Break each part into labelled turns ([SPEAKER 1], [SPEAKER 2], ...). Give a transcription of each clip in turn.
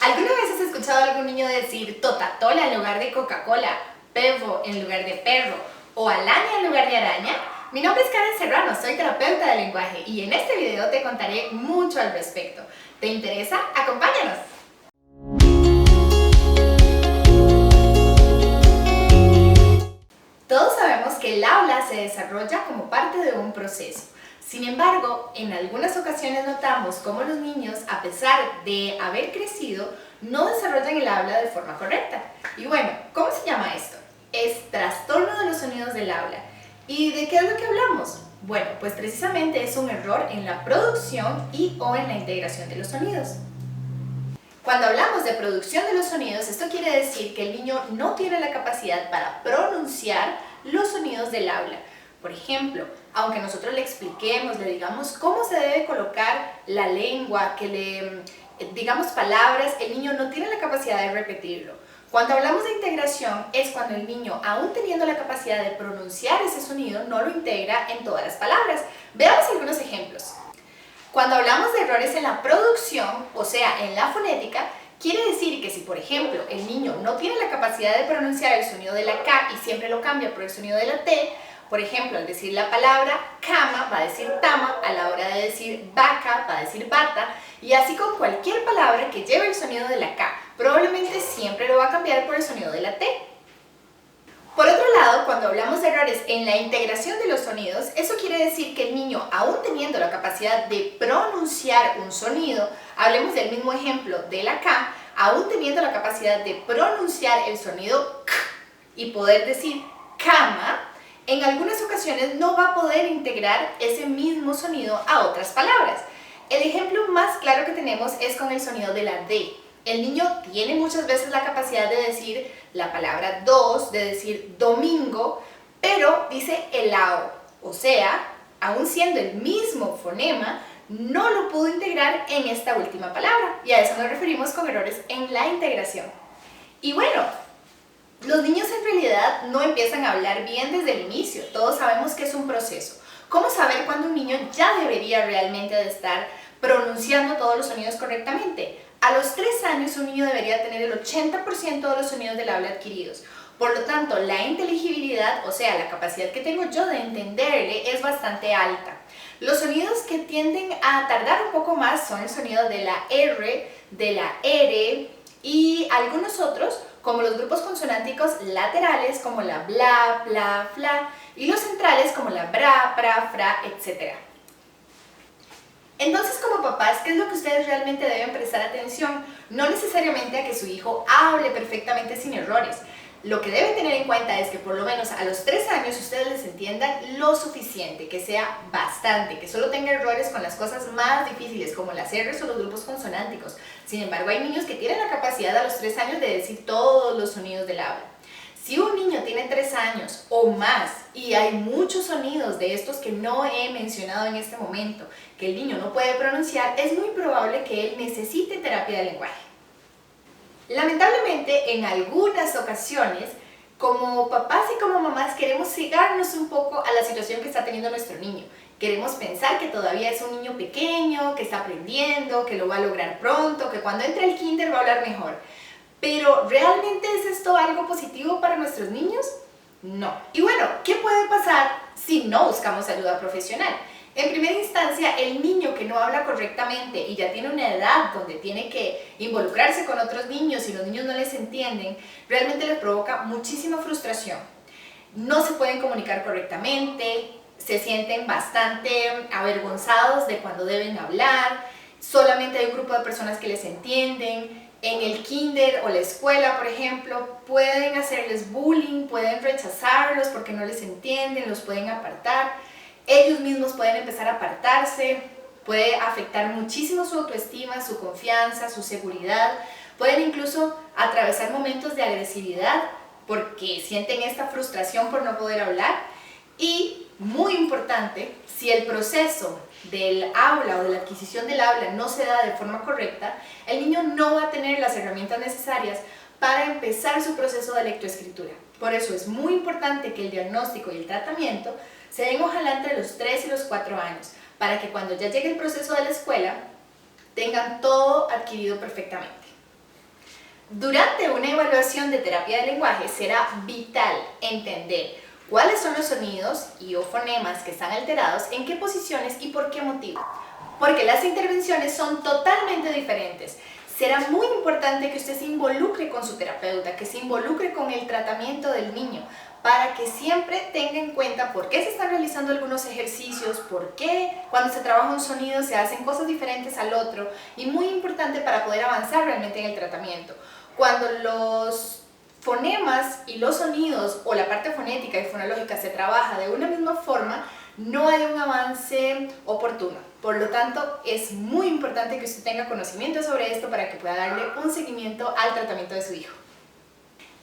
[SPEAKER 1] ¿Alguna vez has escuchado a algún niño decir Totatola en lugar de Coca-Cola, Pevo en lugar de perro o Alania en lugar de araña? Mi nombre es Karen Serrano, soy terapeuta de lenguaje y en este video te contaré mucho al respecto. ¿Te interesa? ¡Acompáñanos! Todos sabemos que el habla se desarrolla como parte de un proceso. Sin embargo, en algunas ocasiones notamos cómo los niños, a pesar de haber crecido, no desarrollan el habla de forma correcta. Y bueno, ¿cómo se llama esto? Es trastorno de los sonidos del habla. ¿Y de qué es lo que hablamos? Bueno, pues precisamente es un error en la producción o en la integración de los sonidos. Cuando hablamos de producción de los sonidos, esto quiere decir que el niño no tiene la capacidad para pronunciar los sonidos del habla. Por ejemplo, aunque nosotros le expliquemos, le digamos cómo se debe colocar la lengua, que le digamos palabras, el niño no tiene la capacidad de repetirlo. Cuando hablamos de integración es cuando el niño, aún teniendo la capacidad de pronunciar ese sonido, no lo integra en todas las palabras. Veamos algunos ejemplos. Cuando hablamos de errores en la producción, o sea, en la fonética, quiere decir que si, por ejemplo, el niño no tiene la capacidad de pronunciar el sonido de la K y siempre lo cambia por el sonido de la T, por ejemplo, al decir la palabra cama va a decir tama, a la hora de decir vaca va a decir bata, y así con cualquier palabra que lleve el sonido de la K, probablemente siempre lo va a cambiar por el sonido de la T. Por otro lado, cuando hablamos de errores en la integración de los sonidos, eso quiere decir que el niño, aún teniendo la capacidad de pronunciar un sonido, hablemos del mismo ejemplo de la K, aún teniendo la capacidad de pronunciar el sonido K y poder decir cama, en algunas ocasiones no va a poder integrar ese mismo sonido a otras palabras. El ejemplo más claro que tenemos es con el sonido de la D. El niño tiene muchas veces la capacidad de decir la palabra dos, de decir domingo, pero dice helao, o sea, aún siendo el mismo fonema, no lo pudo integrar en esta última palabra, y a eso nos referimos con errores en la integración. Y bueno, los niños en realidad no empiezan a hablar bien desde el inicio, todos sabemos que es un proceso. ¿Cómo saber cuándo un niño ya debería realmente de estar pronunciando todos los sonidos correctamente? A los 3 años un niño debería tener el 80% de los sonidos del habla adquiridos. Por lo tanto, la inteligibilidad, o sea, la capacidad que tengo yo de entenderle, es bastante alta. Los sonidos que tienden a tardar un poco más son el sonido de la R, de la R y algunos otros, como los grupos consonánticos laterales, como la bla, bla, fla, y los centrales, como la bra, pra, fra, etc. Entonces, como papás, ¿qué es lo que ustedes realmente deben prestar atención? No necesariamente a que su hijo hable perfectamente sin errores. Lo que deben tener en cuenta es que por lo menos a los 3 años ustedes les entiendan lo suficiente, que sea bastante, que solo tenga errores con las cosas más difíciles como las R's o los grupos consonánticos. Sin embargo, hay niños que tienen la capacidad a los 3 años de decir todos los sonidos del habla. Si un niño tiene 3 años o más y hay muchos sonidos de estos que no he mencionado en este momento que el niño no puede pronunciar, es muy probable que él necesite terapia de lenguaje. Lamentablemente, en algunas ocasiones, como papás y como mamás queremos cegarnos un poco a la situación que está teniendo nuestro niño. Queremos pensar que todavía es un niño pequeño, que está aprendiendo, que lo va a lograr pronto, que cuando entre al kinder va a hablar mejor. Pero, ¿realmente es esto algo positivo para nuestros niños? No. Y bueno, ¿qué puede pasar si no buscamos ayuda profesional? En primera instancia, el niño que no habla correctamente y ya tiene una edad donde tiene que involucrarse con otros niños y los niños no les entienden, realmente les provoca muchísima frustración. No se pueden comunicar correctamente, se sienten bastante avergonzados de cuando deben hablar, solamente hay un grupo de personas que les entienden. En el kinder o la escuela, por ejemplo, pueden hacerles bullying, pueden rechazarlos porque no les entienden, los pueden apartar. Ellos mismos pueden empezar a apartarse, puede afectar muchísimo su autoestima, su confianza, su seguridad. Pueden incluso atravesar momentos de agresividad porque sienten esta frustración por no poder hablar. Y, muy importante, si el proceso del habla o de la adquisición del habla no se da de forma correcta, el niño no va a tener las herramientas necesarias para empezar su proceso de lectoescritura. Por eso es muy importante que el diagnóstico y el tratamiento se den ojalá entre los 3 y los 4 años, para que cuando ya llegue el proceso de la escuela tengan todo adquirido perfectamente. Durante una evaluación de terapia de lenguaje será vital entender cuáles son los sonidos y o fonemas que están alterados, en qué posiciones y por qué motivo. Porque las intervenciones son totalmente diferentes. Será muy importante que usted se involucre con su terapeuta, que se involucre con el tratamiento del niño, para que siempre tenga en cuenta por qué se están realizando algunos ejercicios, por qué cuando se trabaja un sonido se hacen cosas diferentes al otro, y muy importante para poder avanzar realmente en el tratamiento. Cuando los fonemas y los sonidos o la parte fonética y fonológica se trabaja de una misma forma, no hay un avance oportuno. Por lo tanto, es muy importante que usted tenga conocimiento sobre esto para que pueda darle un seguimiento al tratamiento de su hijo.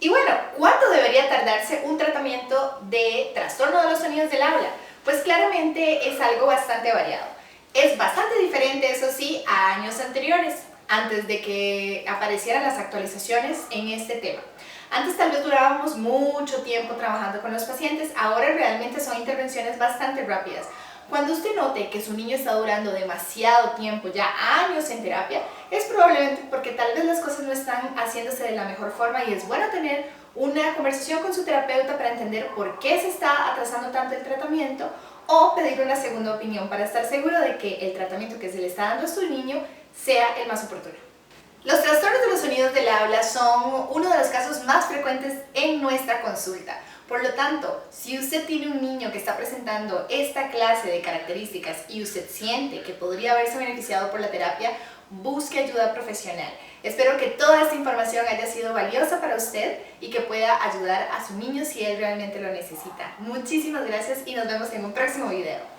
[SPEAKER 1] Y bueno, ¿cuánto debería tardarse un tratamiento de trastorno de los sonidos del habla? Pues claramente es algo bastante variado. Es bastante diferente, eso sí, a años anteriores, antes de que aparecieran las actualizaciones en este tema. Antes tal vez durábamos mucho tiempo trabajando con los pacientes, ahora realmente son intervenciones bastante rápidas. Cuando usted note que su niño está durando demasiado tiempo, ya años en terapia, es probablemente porque tal vez las cosas no están haciéndose de la mejor forma y es bueno tener una conversación con su terapeuta para entender por qué se está atrasando tanto el tratamiento o pedir una segunda opinión para estar seguro de que el tratamiento que se le está dando a su niño sea el más oportuno. Los trastornos de los sonidos del habla son uno de los casos más frecuentes en nuestra consulta. Por lo tanto, si usted tiene un niño que está presentando esta clase de características y usted siente que podría haberse beneficiado por la terapia, busque ayuda profesional. Espero que toda esta información haya sido valiosa para usted y que pueda ayudar a su niño si él realmente lo necesita. Muchísimas gracias y nos vemos en un próximo video.